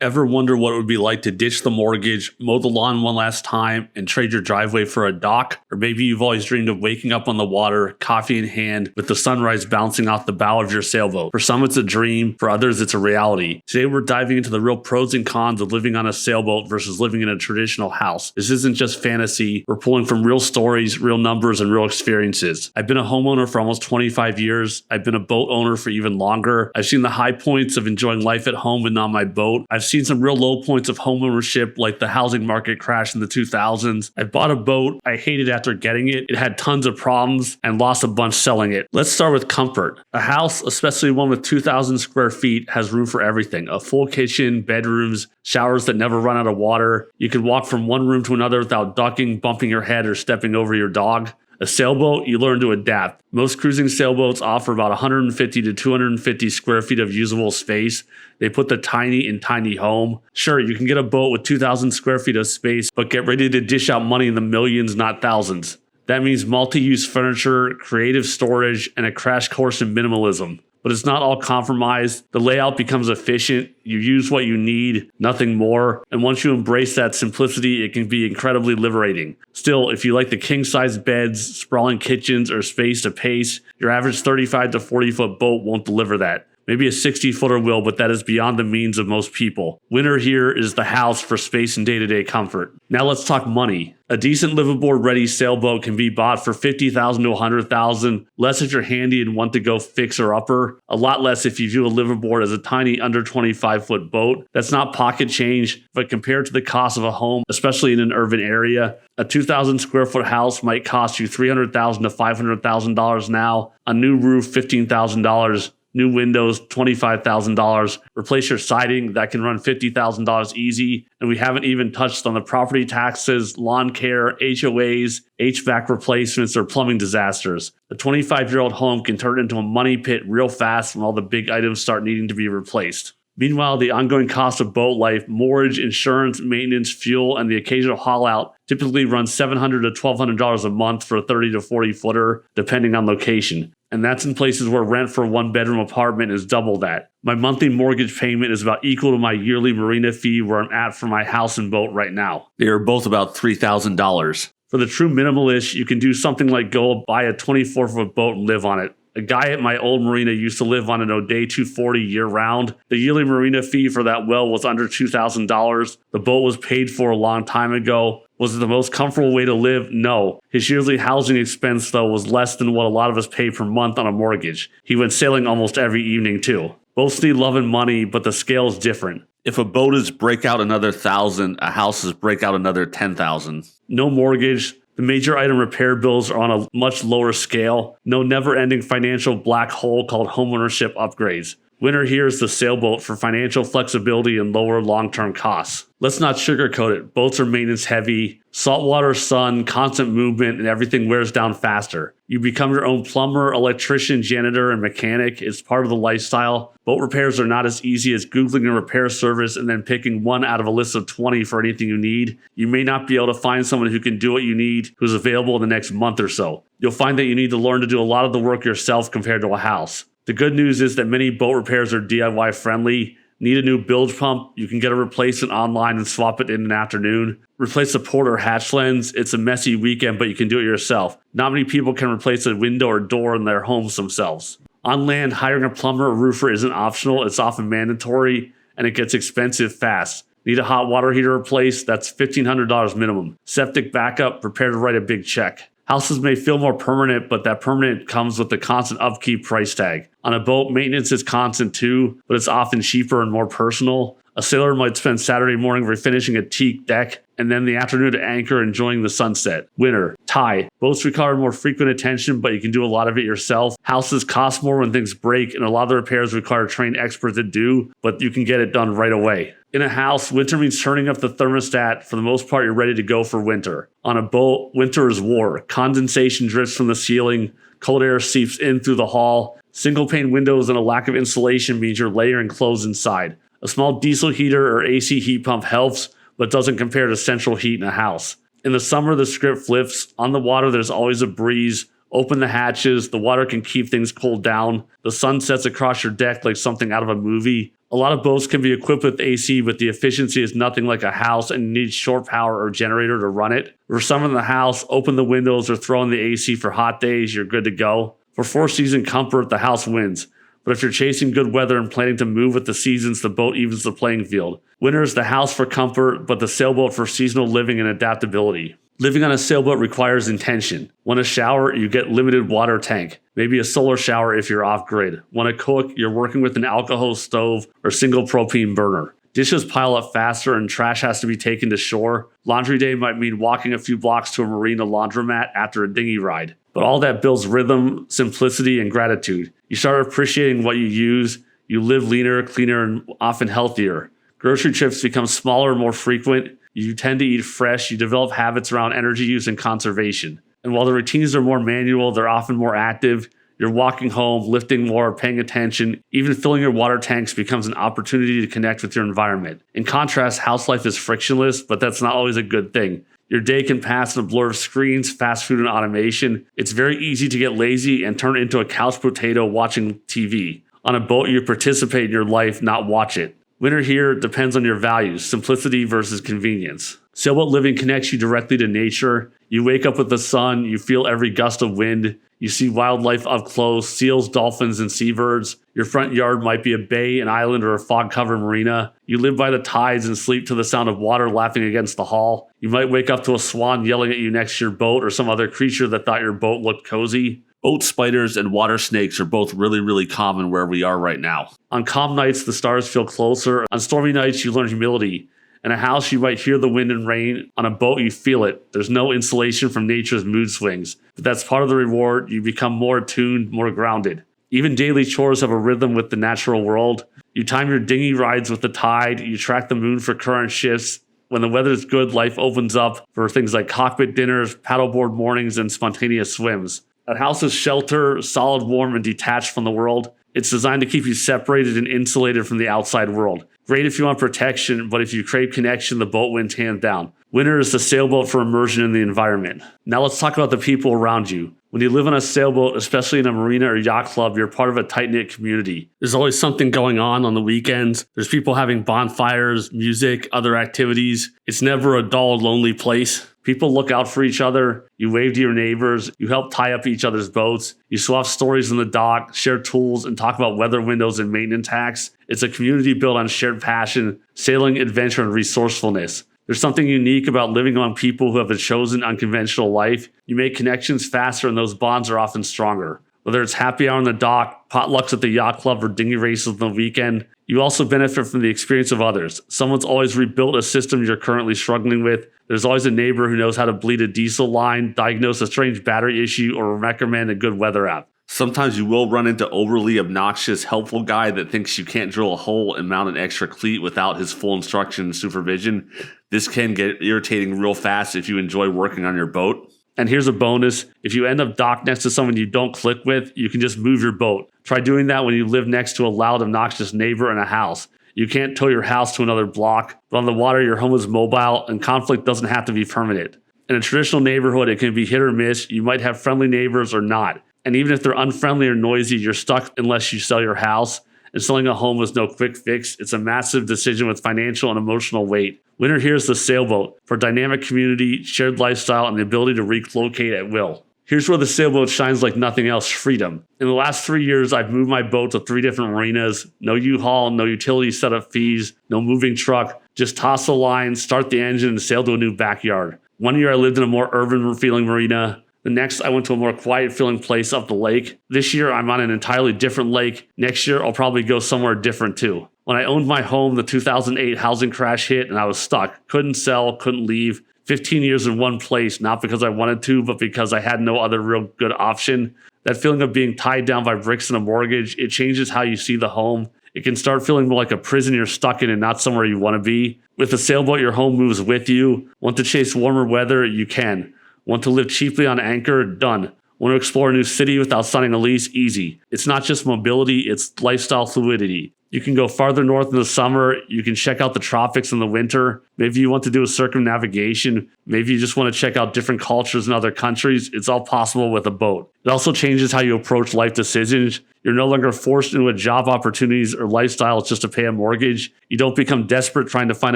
Ever wonder what it would be like to ditch the mortgage, mow the lawn one last time, and trade your driveway for a dock? Or maybe you've always dreamed of waking up on the water, coffee in hand, with the sunrise bouncing off the bow of your sailboat. For some, it's a dream. For others, it's a reality. Today, we're diving into the real pros and cons of living on a sailboat versus living in a traditional house. This isn't just fantasy. We're pulling from real stories, real numbers, and real experiences. I've been a homeowner for almost 25 years. I've been a boat owner for even longer. I've seen the high points of enjoying life at home and on my boat. I've seen some real low points of homeownership, like the housing market crash in the 2000s. I bought a boat. I hated after getting it. It had tons of problems and lost a bunch selling it. Let's start with comfort. A house, especially one with 2,000 square feet, has room for everything. A full kitchen, bedrooms, showers that never run out of water. You can walk from one room to another without ducking, bumping your head, or stepping over your dog. A sailboat, you learn to adapt. Most cruising sailboats offer about 150 to 250 square feet of usable space. They put the tiny in tiny home. Sure, you can get a boat with 2,000 square feet of space, but get ready to dish out money in the millions, not thousands. That means multi-use furniture, creative storage, and a crash course in minimalism. But it's not all compromised. The layout becomes efficient. You use what you need, nothing more. And once you embrace that simplicity, it can be incredibly liberating. Still, if you like the king-size beds, sprawling kitchens, or space to pace, your average 35 to 40-foot boat won't deliver that. Maybe a 60-footer will, but that is beyond the means of most people. Winter here is the house for space and day-to-day comfort. Now let's talk money. A decent liveaboard-ready sailboat can be bought for $50,000 to $100,000, less if you're handy and want to go fixer-upper, a lot less if you view a liveaboard as a tiny under 25-foot boat. That's not pocket change, but compared to the cost of a home, especially in an urban area, a 2,000 square foot house might cost you $300,000 to $500,000 now, a new roof $15,000, new windows, $25,000. Replace your siding, that can run $50,000 easy. And we haven't even touched on the property taxes, lawn care, HOAs, HVAC replacements, or plumbing disasters. A 25-year-old home can turn into a money pit real fast when all the big items start needing to be replaced. Meanwhile, the ongoing cost of boat life, mortgage, insurance, maintenance, fuel, and the occasional haul out typically runs $700 to $1,200 a month for a 30 to 40 footer, depending on location. And that's in places where rent for a one-bedroom apartment is double that. My monthly mortgage payment is about equal to my yearly marina fee where I'm at for my house and boat right now. They are both about $3,000. For the true minimalist, you can do something like go buy a 24-foot boat and live on it. A guy at my old marina used to live on an O'Day 240 year-round. The yearly marina fee for that well was under $2,000. The boat was paid for a long time ago. Was it the most comfortable way to live? No. His yearly housing expense, though, was less than what a lot of us pay per month on a mortgage. He went sailing almost every evening, too. Both need love and money, but the scale is different. If a boat is break out another $1,000, a house is break out another $10,000. No mortgage. The major item repair bills are on a much lower scale. No never-ending financial black hole called homeownership upgrades. Winter here is the sailboat for financial flexibility and lower long-term costs. Let's not sugarcoat it. Boats are maintenance heavy. Saltwater, sun, constant movement, and everything wears down faster. You become your own plumber, electrician, janitor, and mechanic. It's part of the lifestyle. Boat repairs are not as easy as Googling a repair service and then picking one out of a list of 20 for anything you need. You may not be able to find someone who can do what you need, who's available in the next month or so. You'll find that you need to learn to do a lot of the work yourself compared to a house. The good news is that many boat repairs are DIY friendly. Need a new bilge pump? You can get a replacement online and swap it in an afternoon. Replace the port or hatch lens? It's a messy weekend, but you can do it yourself. Not many people can replace a window or door in their homes themselves. On land, hiring a plumber or roofer isn't optional. It's often mandatory, and it gets expensive fast. Need a hot water heater replaced? That's $1,500 minimum. Septic backup? Prepare to write a big check. Houses may feel more permanent, but that permanent comes with the constant upkeep price tag. On a boat, maintenance is constant too, but it's often cheaper and more personal. A sailor might spend Saturday morning refinishing a teak deck, and then the afternoon to anchor enjoying the sunset. Winter, tie. Boats require more frequent attention, but you can do a lot of it yourself. Houses cost more when things break, and a lot of the repairs require trained experts to do, but you can get it done right away. In a house, winter means turning up the thermostat. For the most part, you're ready to go for winter. On a boat, winter is war. Condensation drifts from the ceiling. Cold air seeps in through the hall. Single-pane windows and a lack of insulation means you're layering clothes inside. A small diesel heater or AC heat pump helps, but doesn't compare to central heat in a house. In the summer, the script flips. On the water, there's always a breeze. Open the hatches. The water can keep things cooled down. The sun sets across your deck like something out of a movie. A lot of boats can be equipped with AC, but the efficiency is nothing like a house and you need shore power or generator to run it. For some in the house, open the windows or throw in the AC for hot days, you're good to go. For 4-season comfort, the house wins. But if you're chasing good weather and planning to move with the seasons, the boat evens the playing field. Winter is the house for comfort, but the sailboat for seasonal living and adaptability. Living on a sailboat requires intention. Want to shower, you get limited water tank. Maybe a solar shower if you're off-grid. Want to cook, you're working with an alcohol stove or single propane burner. Dishes pile up faster and trash has to be taken to shore. Laundry day might mean walking a few blocks to a marina laundromat after a dinghy ride. But all that builds rhythm, simplicity, and gratitude. You start appreciating what you use. You live leaner, cleaner, and often healthier. Grocery trips become smaller and more frequent. You tend to eat fresh. You develop habits around energy use and conservation. And while the routines are more manual, they're often more active. You're walking home, lifting more, paying attention. Even filling your water tanks becomes an opportunity to connect with your environment. In contrast, house life is frictionless, but that's not always a good thing. Your day can pass in a blur of screens, fast food, and automation. It's very easy to get lazy and turn into a couch potato watching TV. On a boat, you participate in your life, not watch it. Winter here depends on your values, simplicity versus convenience. Sailboat living connects you directly to nature. You wake up with the sun, you feel every gust of wind, you see wildlife up close, seals, dolphins, and seabirds. Your front yard might be a bay, an island, or a fog-covered marina. You live by the tides and sleep to the sound of water lapping against the hull. You might wake up to a swan yelling at you next to your boat or some other creature that thought your boat looked cozy. Boat spiders and water snakes are both really common where we are right now. On calm nights, the stars feel closer. On stormy nights, you learn humility. In a house, you might hear the wind and rain. On a boat, you feel it. There's no insulation from nature's mood swings. But that's part of the reward. You become more attuned, more grounded. Even daily chores have a rhythm with the natural world. You time your dinghy rides with the tide. You track the moon for current shifts. When the weather is good, life opens up for things like cockpit dinners, paddleboard mornings, and spontaneous swims. A house is shelter, solid, warm, and detached from the world. It's designed to keep you separated and insulated from the outside world. Great if you want protection, but if you crave connection, the boat wins hands down. Winter is the sailboat for immersion in the environment. Now let's talk about the people around you. When you live on a sailboat, especially in a marina or yacht club, you're part of a tight-knit community. There's always something going on the weekends. There's people having bonfires, music, other activities. It's never a dull, lonely place. People look out for each other. You wave to your neighbors. You help tie up each other's boats. You swap stories on the dock, share tools, and talk about weather windows and maintenance hacks. It's a community built on shared passion, sailing, adventure, and resourcefulness. There's something unique about living among people who have a chosen unconventional life. You make connections faster and those bonds are often stronger. Whether it's happy hour on the dock, potlucks at the yacht club, or dinghy races on the weekend, you also benefit from the experience of others. Someone's always rebuilt a system you're currently struggling with. There's always a neighbor who knows how to bleed a diesel line, diagnose a strange battery issue, or recommend a good weather app. Sometimes you will run into overly obnoxious, helpful guy that thinks you can't drill a hole and mount an extra cleat without his full instruction and supervision. This can get irritating real fast if you enjoy working on your boat. And here's a bonus. If you end up docked next to someone you don't click with, you can just move your boat. Try doing that when you live next to a loud, obnoxious neighbor in a house. You can't tow your house to another block, but on the water, your home is mobile and conflict doesn't have to be permanent. In a traditional neighborhood, it can be hit or miss. You might have friendly neighbors or not. And even if they're unfriendly or noisy, you're stuck unless you sell your house. And selling a home is no quick fix. It's a massive decision with financial and emotional weight. Winter here is the sailboat for dynamic community, shared lifestyle, and the ability to relocate at will. Here's where the sailboat shines like nothing else: freedom. In the last 3 years, I've moved my boat to 3 different marinas. No U-Haul, no utility setup fees, no moving truck. Just toss the line, start the engine, and sail to a new backyard. 1 year I lived in a more urban-feeling marina. The next, I went to a more quiet-feeling place up the lake. This year, I'm on an entirely different lake. Next year, I'll probably go somewhere different too. When I owned my home, the 2008 housing crash hit and I was stuck. Couldn't sell, couldn't leave. 15 years in one place, not because I wanted to, but because I had no other real good option. That feeling of being tied down by bricks and a mortgage, it changes how you see the home. It can start feeling more like a prison you're stuck in and not somewhere you want to be. With a sailboat, your home moves with you. Want to chase warmer weather? You can. Want to live cheaply on anchor? Done. Want to explore a new city without signing a lease? Easy. It's not just mobility, it's lifestyle fluidity. You can go farther north in the summer. You can check out the tropics in the winter. Maybe you want to do a circumnavigation. Maybe you just want to check out different cultures in other countries. It's all possible with a boat. It also changes how you approach life decisions. You're no longer forced into a job opportunities or lifestyles just to pay a mortgage. You don't become desperate trying to find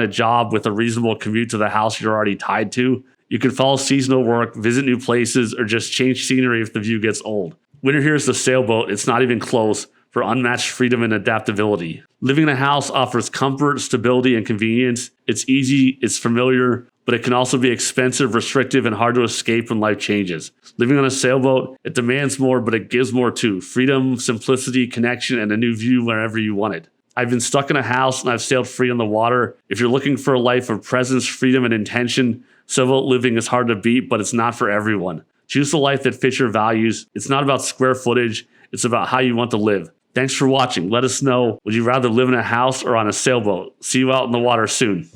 a job with a reasonable commute to the house you're already tied to. You can follow seasonal work, visit new places, or just change scenery if the view gets old. Winter here is the sailboat. It's not even close for unmatched freedom and adaptability. Living in a house offers comfort, stability, and convenience. It's easy, it's familiar, but it can also be expensive, restrictive, and hard to escape when life changes. Living on a sailboat, it demands more, but it gives more too. Freedom, simplicity, connection, and a new view wherever you want it. I've been stuck in a house and I've sailed free on the water. If you're looking for a life of presence, freedom, and intention, sailboat living is hard to beat, but it's not for everyone. Choose a life that fits your values. It's not about square footage. It's about how you want to live. Thanks for watching. Let us know, would you rather live in a house or on a sailboat? See you out in the water soon.